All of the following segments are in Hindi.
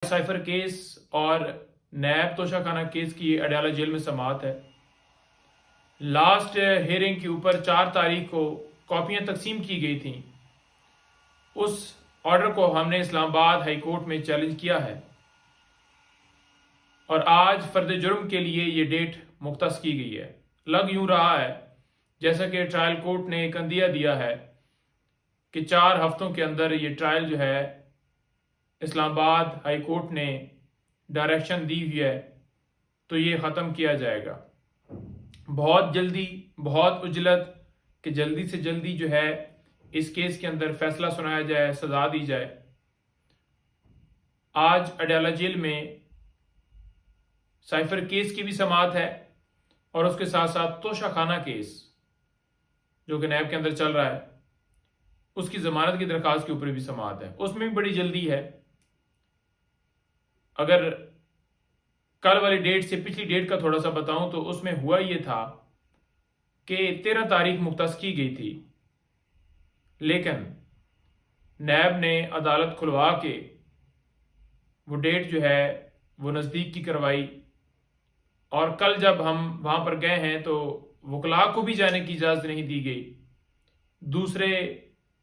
साइफर केस और नैब तोशाखाना केस की अडयाला जेल में समाअत है। लास्ट हियरिंग के ऊपर 4 तारीख को कॉपियां तकसीम की गई थी। उस ऑर्डर को हमने इस्लामाबाद हाई कोर्ट में चैलेंज किया है और आज फर्द जुर्म के लिए ये डेट मुख्तस की गई है। लग यूं रहा है जैसा कि ट्रायल कोर्ट ने एक अंदिया दिया है कि 4 हफ्तों के अंदर ये ट्रायल जो है इस्लामाबाद हाई कोर्ट ने डायरेक्शन दी हुई है तो ये ख़त्म किया जाएगा। बहुत जल्दी, बहुत उजलत कि जल्दी से जल्दी जो है इस केस के अंदर फैसला सुनाया जाए, सजा दी जाए। आज अडयाला जेल में साइफर केस की भी समाअत है और उसके साथ साथ तोशाखाना केस जो कि नैब के अंदर चल रहा है उसकी जमानत की दरखास्त के ऊपर भी समाअत है। उसमें भी बड़ी जल्दी है। अगर कल वाली डेट से पिछली डेट का थोड़ा सा बताऊं तो उसमें हुआ ये था कि 13 तारीख मुख्तस की गई थी, लेकिन नैब ने अदालत खुलवा के वो डेट जो है वो नज़दीक की करवाई और कल जब हम वहां पर गए हैं तो वकला को भी जाने की इजाज़त नहीं दी गई। दूसरे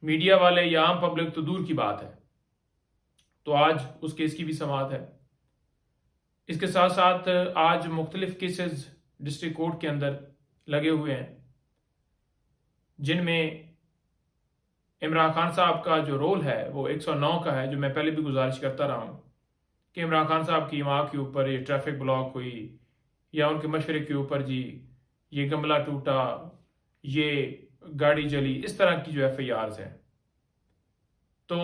मीडिया वाले या आम पब्लिक तो दूर की बात है। तो आज उस केस की भी समाअत है। इसके साथ साथ आज मुख्तलिफ केसेस डिस्ट्रिक्ट कोर्ट के अंदर लगे हुए हैं जिनमें इमरान खान साहब का जो रोल है वो 109 का है, जो मैं पहले भी गुजारिश करता रहा हूँ कि इमरान खान साहब की माँ के ऊपर ये ट्रैफिक ब्लॉक हुई या उनके मशवरे के ऊपर जी ये गमला टूटा, ये गाड़ी जली, इस तरह की जो FIRs हैं तो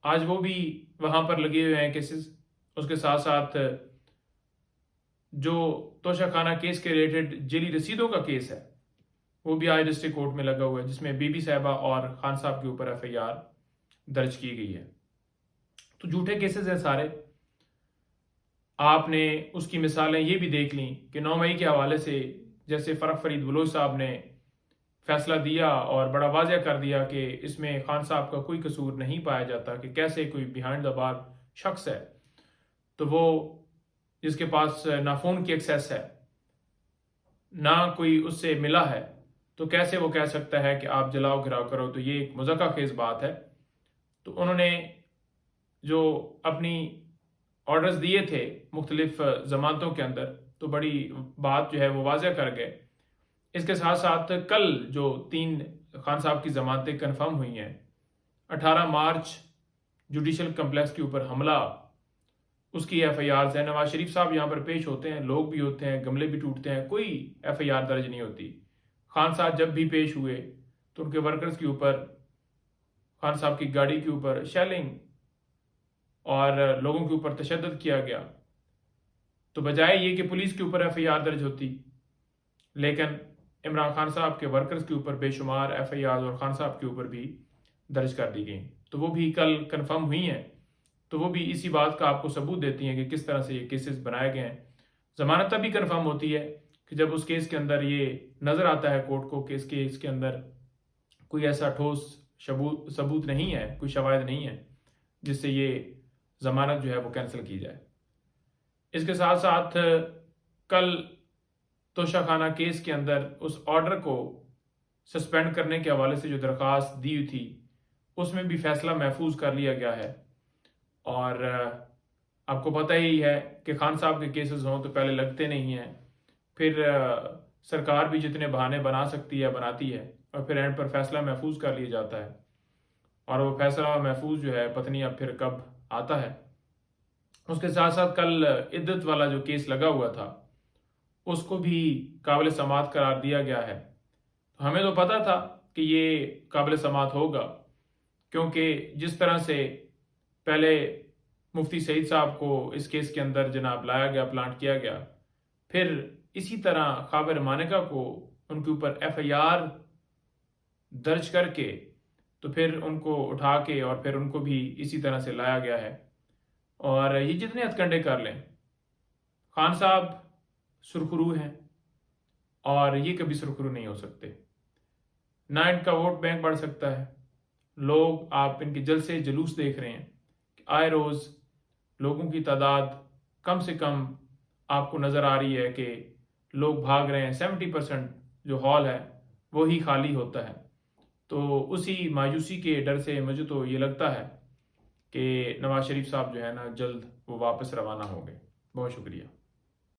आज वो भी वहाँ पर लगे हुए हैं केसेस। उसके साथ साथ जो तोशाखाना केस के रिलेटेड जेली रसीदों का केस है वो भी आज डिस्ट्रिक्ट कोर्ट में लगा हुआ है जिसमें बीबी साहिबा और खान साहब के ऊपर FIR दर्ज की गई है। तो झूठे केसेस हैं सारे। आपने उसकी मिसालें ये भी देख ली कि 9 मई के हवाले से जैसे फ़रख फरीद बलोच साहब ने फैसला दिया और बड़ा वाज़ेह कर दिया कि इसमें खान साहब का कोई कसूर नहीं पाया जाता कि कैसे कोई बिहाइंड द बार शख्स है तो वो जिसके पास ना फ़ोन की एक्सेस है ना कोई उससे मिला है तो कैसे वो कह सकता है कि आप जलाओ घिराव करो। तो ये एक मुज़क्का खेज़ बात है। तो उन्होंने जो अपनी ऑर्डर्स दिए थे मुख्तलिफ जमानतों के अंदर तो बड़ी बात जो है वो वाज़ेह कर गए। इसके साथ साथ कल जो 3 खान साहब की जमानतें कन्फर्म हुई हैं, 18 मार्च जुडिशल कम्प्लेक्स के ऊपर हमला, उसकी FIRs है। नवाज शरीफ साहब यहाँ पर पेश होते हैं, लोग भी होते हैं, गमले भी टूटते हैं, कोई FIR दर्ज नहीं होती। खान साहब जब भी पेश हुए तो उनके वर्कर्स के ऊपर, खान साहब की गाड़ी के ऊपर शेलिंग और लोगों के ऊपर तशद्दुद किया गया। तो बजाय ये कि पुलिस के ऊपर FIR दर्ज होती, लेकिन इमरान खान साहब के वर्कर्स के ऊपर बेशुमार FIRs और खान साहब के ऊपर भी दर्ज कर दी गई। तो वो भी कल कन्फर्म हुई हैं। तो वो भी इसी बात का आपको सबूत देती हैं कि किस तरह से ये केसेस बनाए गए हैं। ज़मानत तभी कन्फर्म होती है कि जब उस केस के अंदर ये नज़र आता है कोर्ट को कि इस केस के अंदर कोई ऐसा ठोस सबूत नहीं है, कोई शवाहिद नहीं है जिससे ये ज़मानत जो है वो कैंसिल की जाए। इसके साथ साथ कल तोशाखाना केस के अंदर उस ऑर्डर को सस्पेंड करने के हवाले से जो दरख्वास्त दी हुई थी उसमें भी फैसला महफूज कर लिया गया है। और आपको पता ही है कि खान साहब के केसेस हों तो पहले लगते नहीं हैं, फिर सरकार भी जितने बहाने बना सकती है बनाती है और फिर एंड पर फैसला महफूज कर लिया जाता है और वो फैसला महफूज जो है पता नहीं अब फिर कब आता है। उसके साथ साथ कल इद्दत वाला जो केस लगा हुआ था उसको भी काबिल समाअत करार दिया गया है। तो हमें तो पता था कि ये काबिल समाअत होगा, क्योंकि जिस तरह से पहले मुफ्ती सईद साहब को इस केस के अंदर जनाब लाया गया, प्लांट किया गया, फिर इसी तरह ख्वाब मानिका को उनके ऊपर FIR दर्ज करके तो फिर उनको उठा के और फिर उनको भी इसी तरह से लाया गया है। और ये जितने हथकंडे कर लें, खान साहब सुरखरू हैं और ये कभी सुरखरू नहीं हो सकते। ना इनका वोट बैंक बढ़ सकता है। लोग, आप इनके जलसे जुलूस देख रहे हैं कि आए रोज़ लोगों की तादाद कम से कम आपको नज़र आ रही है कि लोग भाग रहे हैं, 70% जो हॉल है वो ही खाली होता है। तो उसी मायूसी के डर से मुझे तो ये लगता है कि नवाज शरीफ साहब जो है ना जल्द वो वापस रवाना होंगे। बहुत शुक्रिया।